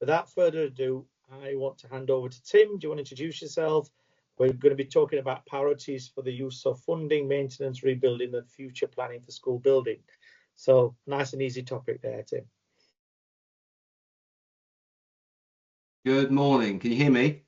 Without further ado, I want to hand over to Tim. Do you want to introduce yourself? We're going to be talking about priorities for the use of funding, maintenance, rebuilding, and future planning for school building. So nice and easy topic there, Tim. Good morning. Can you hear me?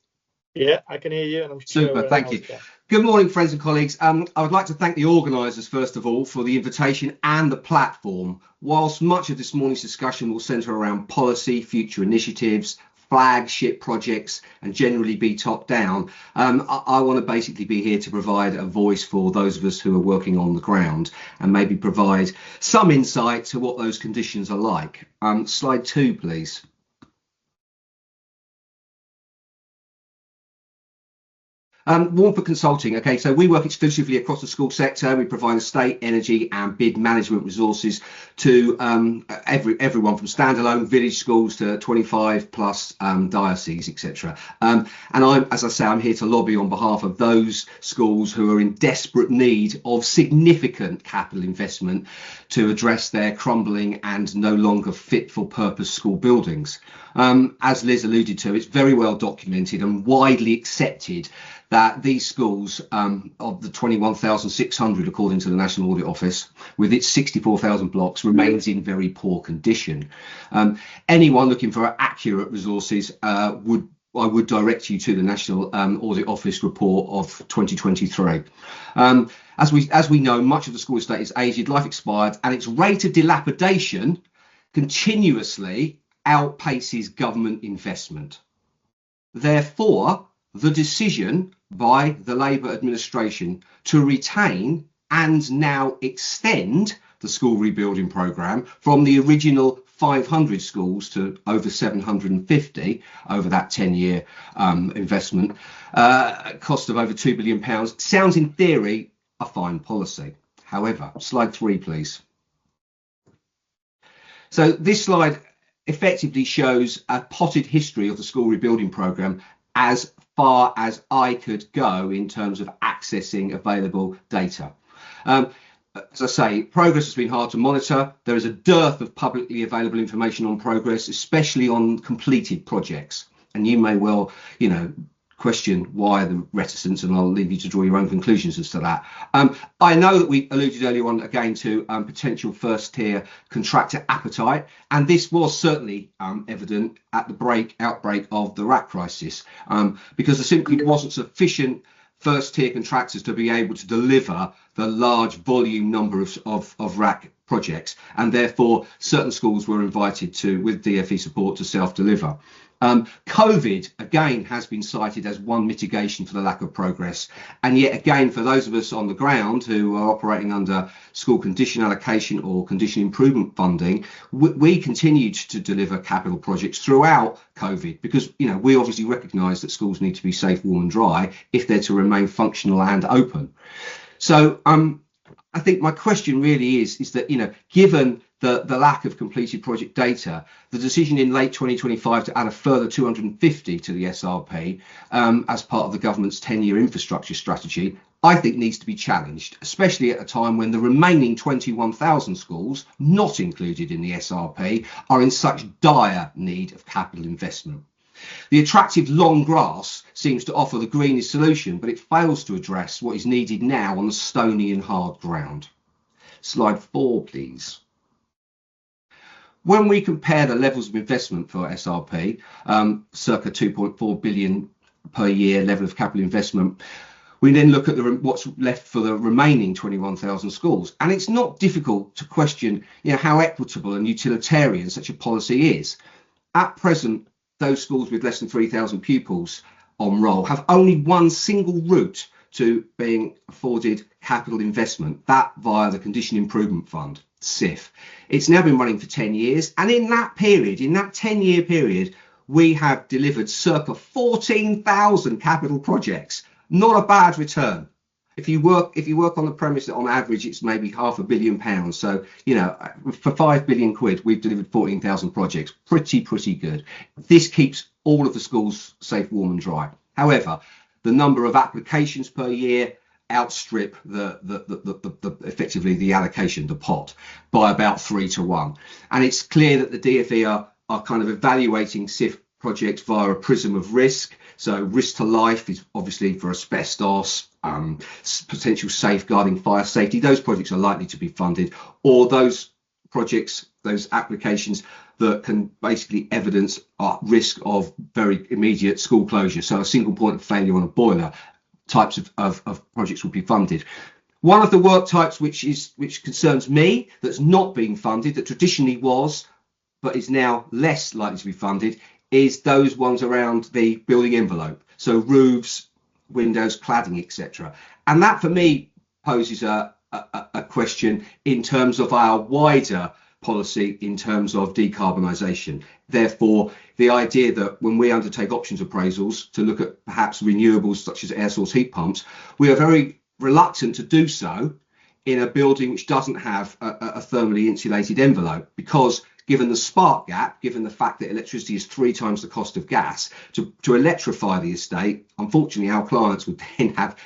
Yeah, I can hear you, and I'm sure super. Thank you. Good morning, friends and colleagues. I would like to thank the organisers first of all for the invitation and the platform. Whilst much of this morning's discussion will centre around policy, future initiatives, flagship projects, and generally be top down, I want to basically be here to provide a voice for those of us who are working on the ground and maybe provide some insight to what those conditions are like. Slide 2, please. Warneford Consulting. Okay, so we work exclusively across the school sector. We provide estate, energy and bid management resources to everyone from standalone village schools to 25 plus dioceses, etc. And I'm here to lobby on behalf of those schools who are in desperate need of significant capital investment to address their crumbling and no longer fit for purpose school buildings. As Liz alluded to, it's very well documented and widely accepted that these schools, of the 21,600 according to the National Audit Office, with its 64,000 blocks, remains in very poor condition. Anyone looking for accurate resources I would direct you to the National Audit Office report of 2023. As we know, much of the school estate is aged, life expired, and its rate of dilapidation continuously outpaces government investment. Therefore, the decision by the Labour administration to retain and now extend the school rebuilding programme from the original 500 schools to over 750 over that 10-year investment, cost of over £2 billion, sounds in theory a fine policy. However, slide 3, please. So this slide effectively shows a potted history of the school rebuilding programme as far as I could go in terms of accessing available data. As I say, progress has been hard to monitor. There is a dearth of publicly available information on progress, especially on completed projects. And you may well, question why the reticence, and I'll leave you to draw your own conclusions as to that. I know that we alluded earlier on again to potential first tier contractor appetite, and this was certainly evident at the outbreak of the RAC crisis, because there simply wasn't sufficient first tier contractors to be able to deliver the large volume number of RAC projects, and therefore certain schools were invited to, with DfE support, to self-deliver. COVID again has been cited as one mitigation for the lack of progress, and yet again for those of us on the ground who are operating under school condition allocation or condition improvement funding, we continued to deliver capital projects throughout COVID, because we obviously recognise that schools need to be safe, warm and dry if they're to remain functional and open. So I think my question really is that, given the lack of completed project data, the decision in late 2025 to add a further 250 to the SRP as part of the government's 10-year infrastructure strategy, I think needs to be challenged, especially at a time when the remaining 21,000 schools not included in the SRP are in such dire need of capital investment. The attractive long grass seems to offer the greenest solution, but it fails to address what is needed now on the stony and hard ground. Slide 4, please. When we compare the levels of investment for SRP, circa 2.4 billion per year level of capital investment, we then look at what's left for the remaining 21,000 schools. And it's not difficult to question how equitable and utilitarian such a policy is. At present, those schools with less than 3,000 pupils on roll have only one single route to being afforded capital investment, that via the Condition Improvement Fund, CIF. It's now been running for 10 years, and in that period, in that 10-year period, we have delivered circa 14,000 capital projects. Not a bad return. If you work on the premise that on average it's maybe £500 million, so for £5 billion, we've delivered 14,000 projects. Pretty good. This keeps all of the schools safe, warm and dry. However, the number of applications per year outstrip effectively the allocation, the pot, by about 3 to 1. And it's clear that the DfE are are kind of evaluating SIF projects via a prism of risk. So risk to life is obviously for asbestos, potential safeguarding, fire safety. Those projects are likely to be funded, or those projects, those applications that can basically evidence risk of very immediate school closure. So a single point of failure on a boiler, types of projects will be funded. One of the work types which concerns me, that's not being funded, that traditionally was but is now less likely to be funded, is those ones around the building envelope. So roofs, windows, cladding, etc. And that for me poses a question in terms of our wider policy in terms of decarbonisation. Therefore, the idea that when we undertake options appraisals to look at perhaps renewables such as air source heat pumps, we are very reluctant to do so in a building which doesn't have a thermally insulated envelope, because given the spark gap, given the fact that electricity is 3 times the cost of gas, to electrify the estate, unfortunately our clients would then have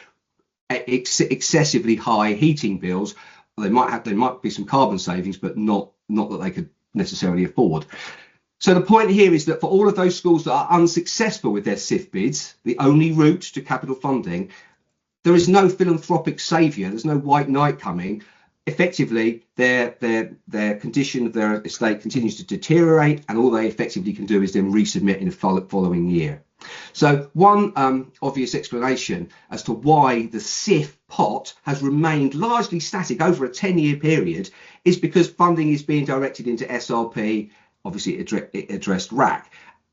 excessively high heating bills. There might be some carbon savings, but not that they could necessarily afford. So the point here is that for all of those schools that are unsuccessful with their SIF bids, the only route to capital funding, there is no philanthropic saviour. There's no white knight coming. Effectively, their condition of their estate continues to deteriorate, and all they effectively can do is then resubmit in the following year. So one obvious explanation as to why the SIF pot has remained largely static over a 10-year period is because funding is being directed into SRP. Obviously, it addressed RAC.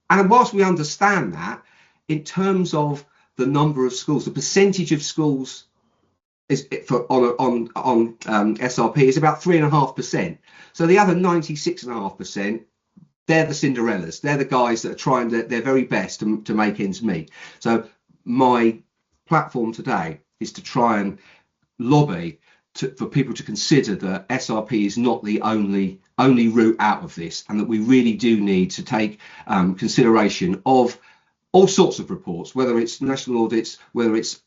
And whilst we understand that, in terms of the number of schools, the percentage of schools on SRP is about 3.5%. So the other 96.5%, they're the Cinderellas. They're the guys that are trying their very best to make ends meet. So my platform today is to try and lobby for people to consider that SRP is not the only route out of this, and that we really do need to take consideration of all sorts of reports, whether it's national audits, whether it's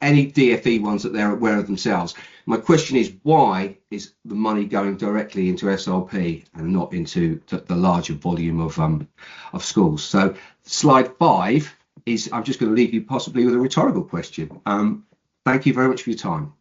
any DFE ones that they're aware of themselves. My question is, why is the money going directly into SRP and not into the larger volume of schools? So slide 5 is, I'm just going to leave you possibly with a rhetorical question. Thank you very much for your time.